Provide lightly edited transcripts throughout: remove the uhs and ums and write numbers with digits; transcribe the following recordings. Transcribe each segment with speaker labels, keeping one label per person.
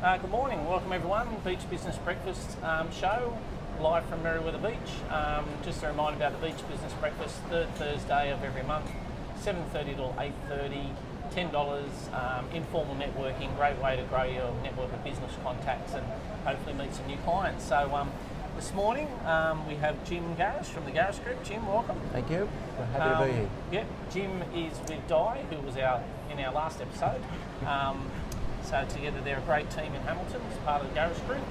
Speaker 1: Good morning, welcome everyone. Beach Business Breakfast show, live from Merriweather Beach. Just a reminder about the Beach Business Breakfast, third Thursday of every month, 7:30 till 8:30, $10, informal networking, great way to grow your network of business contacts and hopefully meet some new clients. So this morning we have Jim Garis from the Garis Group. Jim, welcome.
Speaker 2: Thank you. We're happy to be here.
Speaker 1: Yep, Jim is with Di, who was in our last episode. So together they're a great team in Hamilton as part of the Garis Group.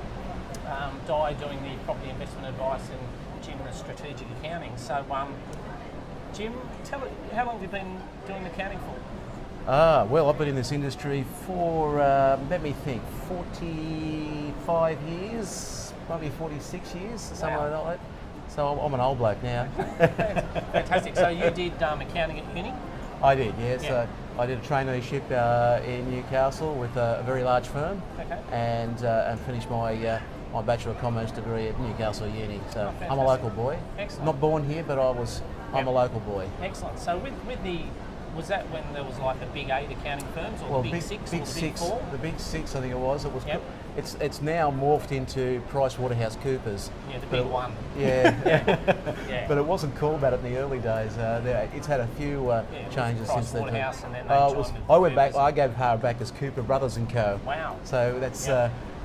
Speaker 1: Di doing the property investment advice and Jim the strategic accounting. So Jim, tell it, how long have you been doing accounting for?
Speaker 2: Well, I've been in this industry for, let me think, 45 years, maybe 46 years, something like that. So I'm an old bloke now.
Speaker 1: Fantastic. So you did accounting at uni?
Speaker 2: I did, yes. Yeah. I did a traineeship in Newcastle with a very large firm, and finished my my Bachelor of Commerce degree at Newcastle Uni. So I'm a local boy.
Speaker 1: Excellent.
Speaker 2: Not born here, but I'm a local boy.
Speaker 1: Excellent. So with the, was that when there was like the big 8 accounting firms, or the big 6 or the big 4?
Speaker 2: The big 6, I think it was. It's now morphed into PricewaterhouseCoopers.
Speaker 1: Yeah, the big one.
Speaker 2: Yeah. But it wasn't called that in the early days. It's had a few changes since then.
Speaker 1: Pricewaterhouse, and then they
Speaker 2: I went back. I gave power back as Cooper Brothers and Co.
Speaker 1: Wow.
Speaker 2: So that's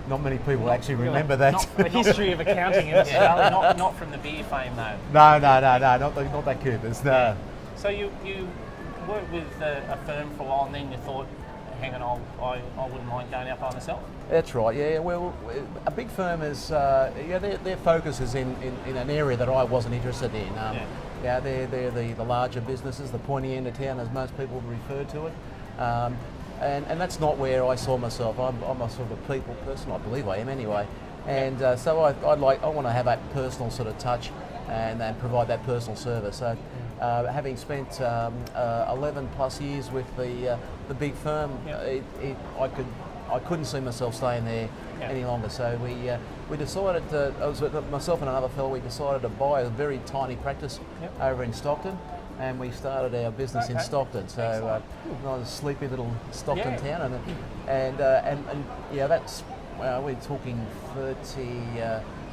Speaker 2: not many people actually remember that.
Speaker 1: Not the history of accounting in Australia. Not from the beer fame though.
Speaker 2: No, not that Coopers. No.
Speaker 1: Yeah. So you worked with a firm for a while, and then you thought, hang on, I wouldn't mind going out by myself.
Speaker 2: That's right. Yeah. Well, a big firm is their focus is in an area that I wasn't interested in. They're the larger businesses, the pointy end of town, as most people refer to it. And that's not where I saw myself. I'm a sort of a people person. I believe I am anyway. And so I want to have that personal sort of touch and provide that personal service. So having spent 11 plus years with the big firm, I couldn't see myself staying there any longer. So we decided myself and another fellow, we decided to buy a very tiny practice over in Stockton. And we started our business in Stockton, so a sleepy little Stockton town, and that's we're talking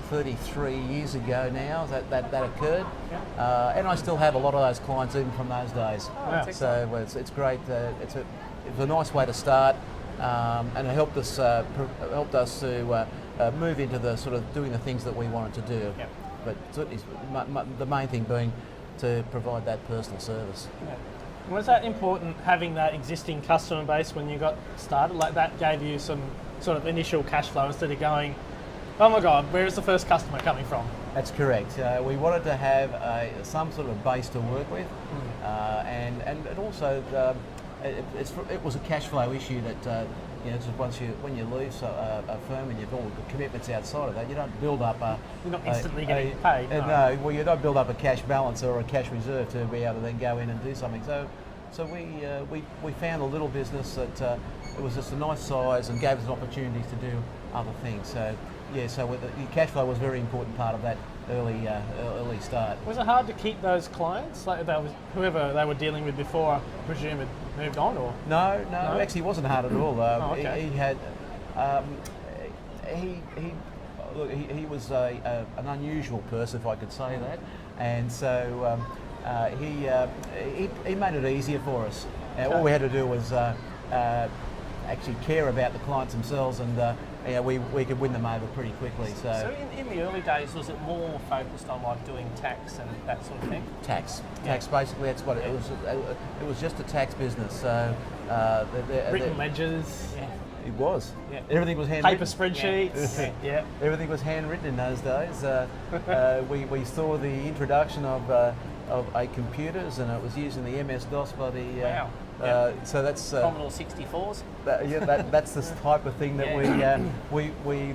Speaker 2: 33 years ago now that occurred, and I still have a lot of those clients even from those days. So it's great. It was a nice way to start, and it helped us to move into the sort of doing the things that we wanted to do. But certainly the main thing being to provide that personal service.
Speaker 3: Was that important, having that existing customer base when you got started? Like that gave you some sort of initial cash flow instead of going, oh my God, where is the first customer coming from?
Speaker 2: That's correct. We wanted to have some sort of base to work with, and it also it was a cash flow issue that. Just when you leave a firm and you've all the commitments outside of that, you don't build up
Speaker 3: You're not instantly getting paid.
Speaker 2: No, you don't build up a cash balance or a cash reserve to be able to then go in and do something. So we found a little business that it was just a nice size and gave us opportunities to do other things. So the cash flow was a very important part of that early start.
Speaker 3: Was it hard to keep those clients? Like whoever they were dealing with before, I presume, had moved on, or?
Speaker 2: No, actually it wasn't hard at all. He had, he was an unusual person, if I could say that, and so he made it easier for us. All we had to do was actually care about the clients themselves, and we could win them over pretty quickly.
Speaker 1: So in the early days, was it more focused on like doing tax and that sort of thing?
Speaker 2: Tax, basically. That's what it was. It was just a tax business. So
Speaker 3: written ledgers.
Speaker 2: It was. Everything was handwritten.
Speaker 3: Paper spreadsheets.
Speaker 2: Everything was handwritten in those days. We saw the introduction of a computers, and it was using the MS-DOS by the. So that's
Speaker 1: Commodore 64s.
Speaker 2: That's the type of thing that we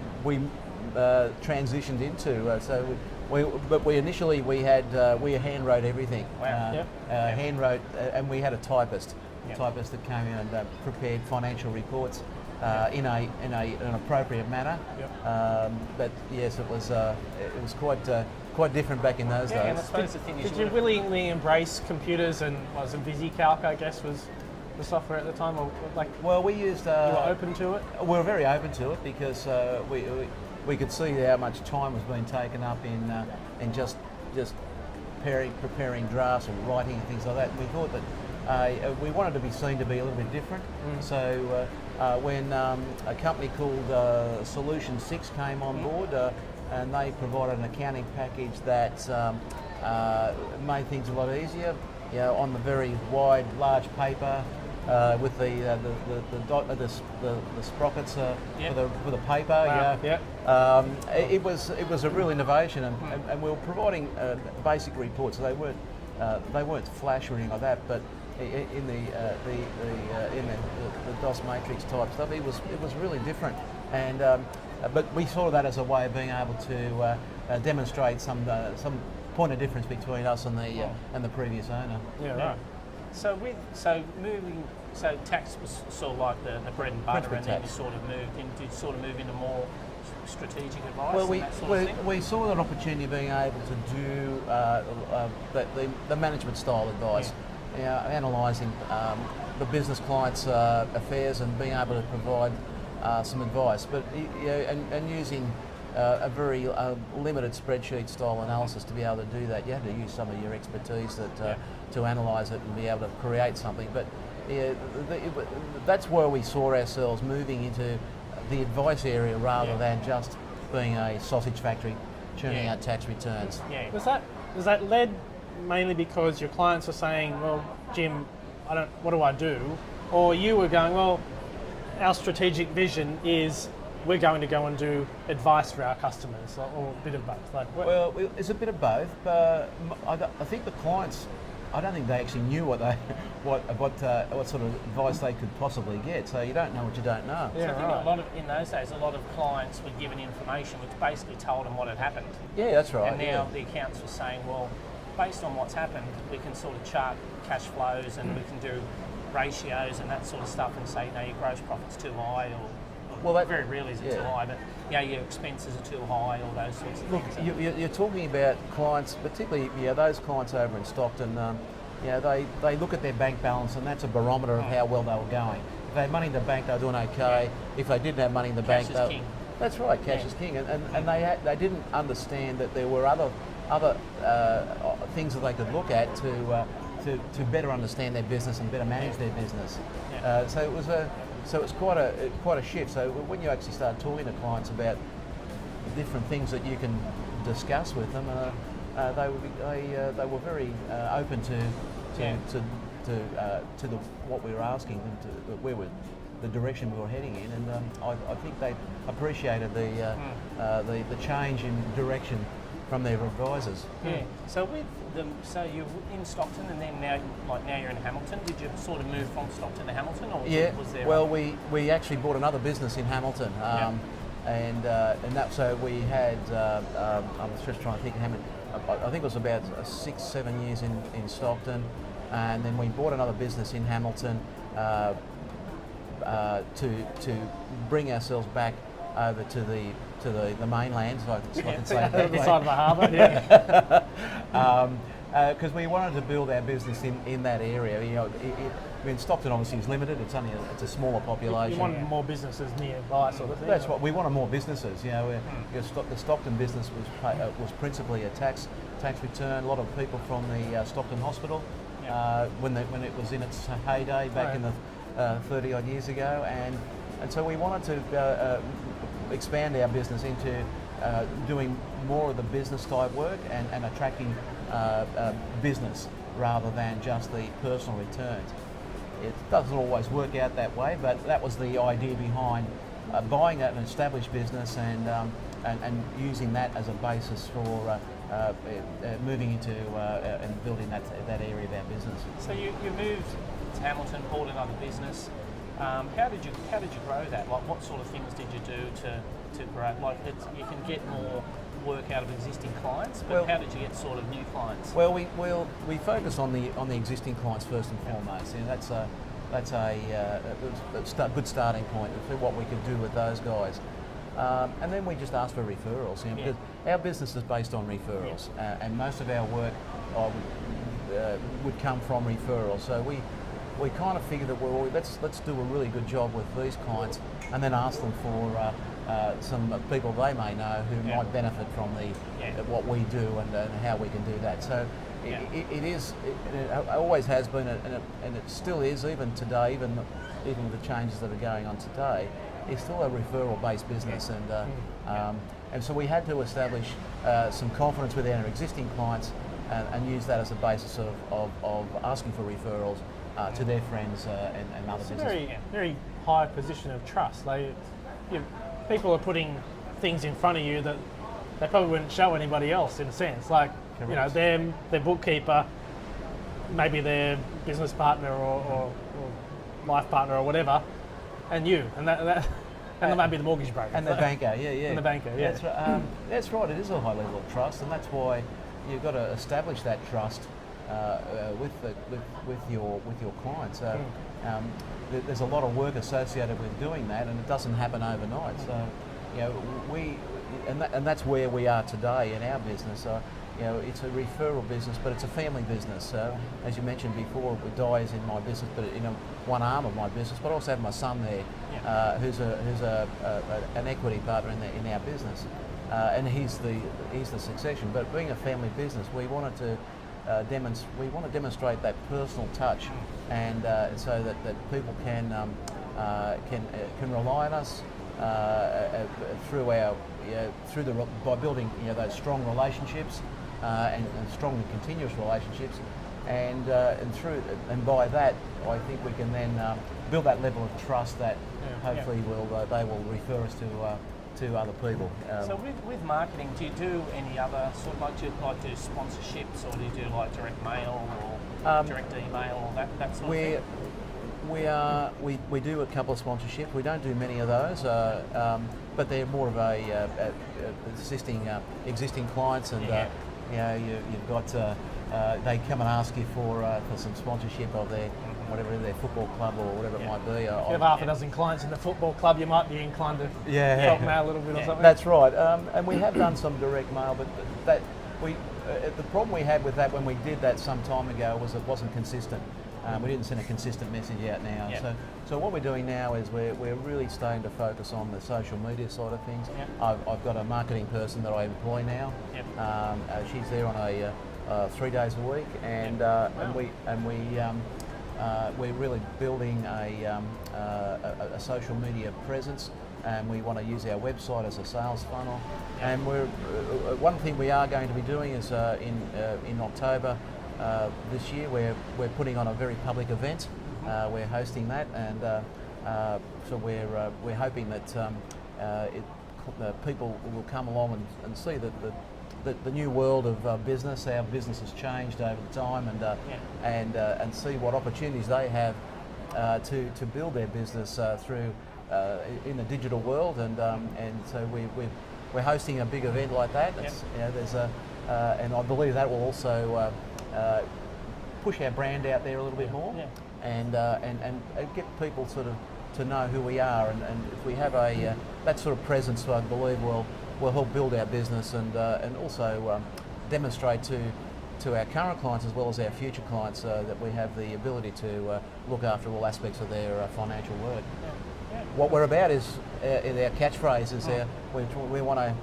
Speaker 2: transitioned into. But we initially we hand wrote everything. Hand wrote, and we had a typist that came in and prepared financial reports in an appropriate manner. But yes, it was quite different back in those days.
Speaker 1: And I suppose the thing is,
Speaker 3: did you willingly embrace computers, and was a VisiCalc, I guess, was the software at the time, or like
Speaker 2: Well, we used.
Speaker 3: you were open to it?
Speaker 2: We were very open to it because we could see how much time was being taken up in just preparing drafts or writing and things like that. And we thought that we wanted to be seen to be a little bit different. So when a company called Solution 6 came on board, and they provided an accounting package that made things a lot easier. You know, on the very wide, large paper with the sprockets for the paper.
Speaker 3: Wow.
Speaker 2: Yeah. It was a real innovation, and we were providing basic reports. They weren't flash or anything like that, but in the DOS matrix type stuff, it was really different. And but we saw that as a way of being able to demonstrate some point of difference between us and the previous owner.
Speaker 3: Yeah, right.
Speaker 1: So tax was sort of like the bread and butter,
Speaker 2: Principal
Speaker 1: and then
Speaker 2: tax.
Speaker 1: you sort of move into more strategic advice.
Speaker 2: Well,
Speaker 1: and that sort of thing?
Speaker 2: we saw an opportunity of being able to do the management style advice, analysing the business clients' affairs and being able to provide some advice, but and using a very limited spreadsheet style analysis to be able to do that. You have to use some of your expertise to analyse it and be able to create something. But that's where we saw ourselves moving into the advice area rather than just being a sausage factory churning out tax returns.
Speaker 1: Yeah.
Speaker 3: Was that led mainly because your clients were saying, well, Jim, what do I do? Or you were going, well, our strategic vision is we're going to go and do advice for our customers, or a bit of both?
Speaker 2: Well, it's a bit of both, but I think the clients, I don't think they actually knew what sort of advice they could possibly get. So you don't know what you don't know.
Speaker 1: So I think in those days, a lot of clients were given information which basically told them what had happened.
Speaker 2: Yeah, that's right.
Speaker 1: And now the accountants were saying, well, based on what's happened, we can sort of chart cash flows and we can do ratios and that sort of stuff and say, no, your gross profit's too high, or very rarely is it too high, but your expenses are too high, all those sorts of things.
Speaker 2: You're talking about clients, particularly those clients over in Stockton. They look at their bank balance, and that's a barometer of how well they were going. If they had money in the bank, they were doing okay. If they didn't have money in the bank,
Speaker 1: Cash is king.
Speaker 2: That's right, cash is king, and they didn't understand that there were other things that they could look at to better understand their business and better manage their business. So it was quite a shift. So when you actually start talking to clients about different things that you can discuss with them, they were very open to what we were asking them, to the direction we were heading in, and I think they appreciated the change in direction from their advisors.
Speaker 1: Yeah. So you're in Stockton, and then now you're in Hamilton. Did you sort of move from Stockton to Hamilton, or was there?
Speaker 2: Well, we actually bought another business in Hamilton, and that so we had. I'm just trying to think how many. I think it was about 6-7 years in Stockton, and then we bought another business in Hamilton to bring ourselves back over to the mainland, so I can say that
Speaker 3: the side of the harbour.
Speaker 2: because we wanted to build our business in that area. Stockton obviously is limited. It's a smaller population.
Speaker 3: You wanted more businesses nearby, sort of thing.
Speaker 2: That's what we wanted, more businesses. The Stockton business was principally a tax return. A lot of people from the Stockton Hospital when it was in its heyday back in the 30 odd years ago, and so we wanted to expand our business into doing more of the business type work and attracting business rather than just the personal returns. It doesn't always work out that way, but that was the idea behind buying an established business and using that as a basis for moving into and building that area of our business.
Speaker 1: So you moved to Hamilton, bought another business. How did you grow that? Like, what sort of things did you do to grow? Like, you can get more work out of existing clients, but how did you get sort of new clients?
Speaker 2: Well, we focus on the existing clients first and foremost, and that's a good starting point for what we could do with those guys. And then we just ask for referrals, because our business is based on referrals, and most of our work would come from referrals. So we kind of figured that let's do a really good job with these clients, and then ask them for some people they may know who might benefit from what we do and how we can do that. So it always has been, and it still is, even today, even with the changes that are going on today, it's still a referral-based business, and so we had to establish some confidence with our existing clients and use that as a basis of asking for referrals to their friends and other businesses.
Speaker 3: It's a very high position of trust. People are putting things in front of you that they probably wouldn't show anybody else, in a sense. Like,
Speaker 2: Correct.
Speaker 3: Them, their bookkeeper, maybe their business partner or life partner or whatever, and you, and that and maybe the mortgage broker.
Speaker 2: And the banker,
Speaker 3: And the banker, yeah.
Speaker 2: That's right, it is a high level of trust, and that's why you've got to establish that trust with your clients. There's a lot of work associated with doing that, and it doesn't happen overnight. So, that's where we are today in our business. It's a referral business, but it's a family business. As you mentioned before, Di is in my business, but one arm of my business. But I also have my son there, who's an equity partner in our business, and he's the succession. But being a family business, we wanted to demonstrate that personal touch, and so that people can rely on us by building those strong relationships and strong and continuous relationships, and by that I think we can then build that level of trust that hopefully they will refer us to other people.
Speaker 1: So with marketing, do you do any other sort of do sponsorships, or do you do like direct mail or direct email or that sort of thing?
Speaker 2: We do a couple of sponsorships. We don't do many of those, but they're more of assisting existing clients, and you've got they come and ask you for some sponsorship of their football club or whatever it might be.
Speaker 3: If you have half a dozen clients in the football club, you might be inclined to help them out a little bit or something.
Speaker 2: That's right, and we have done some direct mail, but the problem we had with that when we did that some time ago was it wasn't consistent. We didn't send a consistent message out now.
Speaker 1: Yep.
Speaker 2: So what we're doing now is we're really starting to focus on the social media side of things. Yep. I've got a marketing person that I employ now. Yep. She's there on 3 days a week, and we're really building a social media presence, and we want to use our website as a sales funnel. Yep. And one thing we are going to be doing is in October. This year we're putting on a very public event. We're hosting that, and so we're hoping that people will come along and see that the new world of business. Our business has changed over the time, and see what opportunities they have to build their business through in the digital world, and so we're hosting a big event like that. There's and I believe that will also push our brand out there a little bit more, and get people sort of to know who we are, and if we have that sort of presence, I believe will help build our business, and also demonstrate to our current clients as well as our future clients that we have the ability to look after all aspects of their financial work. What we're about is our catchphrase is we want to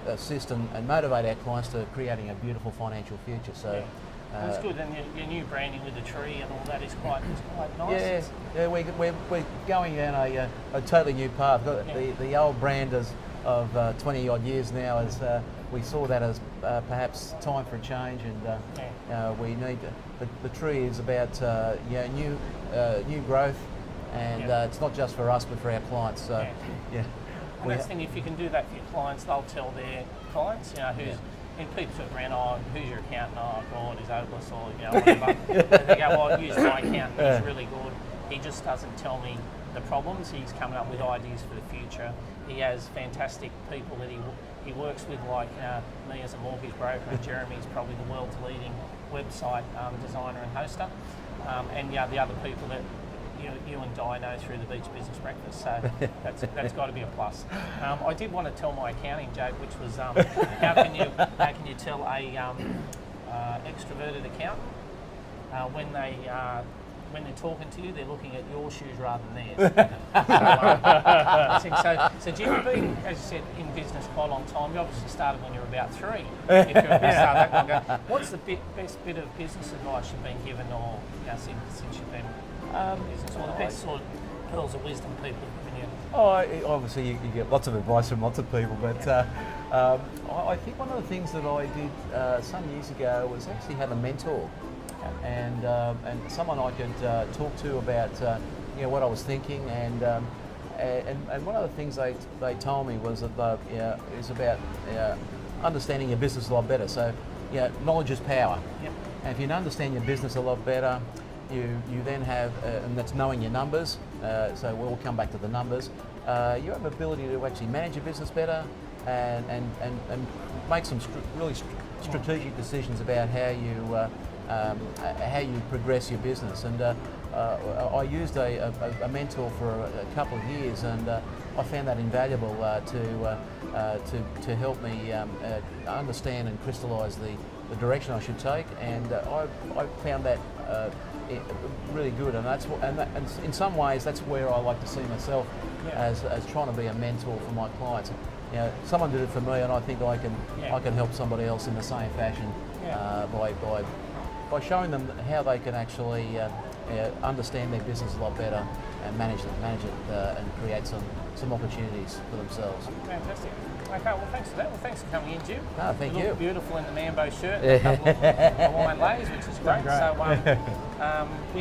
Speaker 2: assist and motivate our clients to creating a beautiful financial future. So
Speaker 1: that's good, and your new branding with the tree and all that is quite nice.
Speaker 2: We're going down a totally new path. The old brand of 20 odd years now is we saw that as perhaps time for a change, and we need the tree is about new growth, and it's not just for us but for our clients. So
Speaker 1: And that's the thing, if you can do that for your clients, they'll tell their clients, who's in people sort of around, who's your accountant? Oh God, he's hopeless, or whatever. And they go, well, use my accountant, he's really good. He just doesn't tell me the problems. He's coming up with ideas for the future. He has fantastic people that he works with, like me as a mortgage broker, and Jeremy's probably the world's leading website designer and hoster, and the other people that you and Di know through the Beach Business Breakfast, so that's got to be a plus. I did want to tell my accounting joke, which was how can you tell a extroverted accountant when they when they're talking to you, they're looking at your shoes rather than theirs. I think so. So Jim, you've been, as you said, in business quite a long time. You obviously started when you were about 3. If you started that long ago. What's the best bit of business advice you've been given, or since you've been in business, or the best sort of pearls of wisdom people have given you?
Speaker 2: Obviously you get lots of advice from lots of people, but I think one of the things that I did some years ago was actually have a mentor, and someone I could talk to about what I was thinking, and one of the things they told me was that is about understanding your business a lot better. So knowledge is power.
Speaker 1: Yep.
Speaker 2: And if you understand your business a lot better, you then have, and that's knowing your numbers, so we'll come back to the numbers, you have the ability to actually manage your business better and make some really strategic decisions about how you progress your business. And I used a mentor for a couple of years, and I found that invaluable to help me understand and crystallise the direction I should take, and I found that really good, and and in some ways that's where I like to see myself as trying to be a mentor for my clients. Someone did it for me, and I think I can help somebody else in the same fashion by showing them how they can actually understand their business a lot better and manage it and create some opportunities for themselves.
Speaker 1: Fantastic. Okay, well thanks for that. Well, thanks for coming in, Jim.
Speaker 2: No, thank you.
Speaker 1: Look beautiful in the Mambo shirt and a couple of Hawaiian lays, which is great. So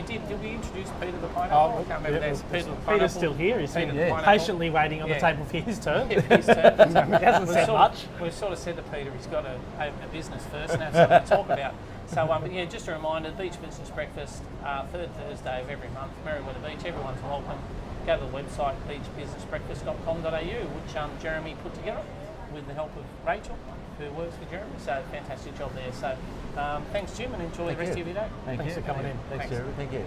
Speaker 1: did we introduce Peter the Pineapple? I can't remember that. Peter the Pineapple.
Speaker 3: Peter's still here. He's
Speaker 1: Peter
Speaker 3: been
Speaker 1: the Pineapple.
Speaker 3: patiently waiting on the table for his turn.
Speaker 1: Yeah, his turn.
Speaker 3: He hasn't said much.
Speaker 1: We've sort of said to Peter he's got to open a business first and have something to talk about. So just a reminder, Beach Business Breakfast, third Thursday of every month, Merriweather Beach. Everyone's welcome. Go to the website, beachbusinessbreakfast.com.au, which Jeremy put together with the help of Rachel, who works for Jeremy. So fantastic job there. So thanks, Jim, and enjoy the rest of your day.
Speaker 2: Thanks
Speaker 3: for coming in.
Speaker 2: Thanks, Jeremy. Thank you.